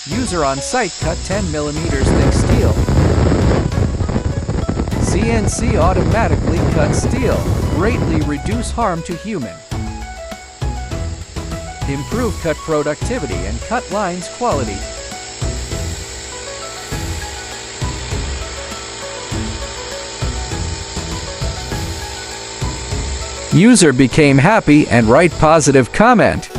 User on site cut 10mm thick steel. CNC automatically cut steel. Greatly reduce harm to human. Improve cut productivity and cut lines quality. User became happy and write positive comment.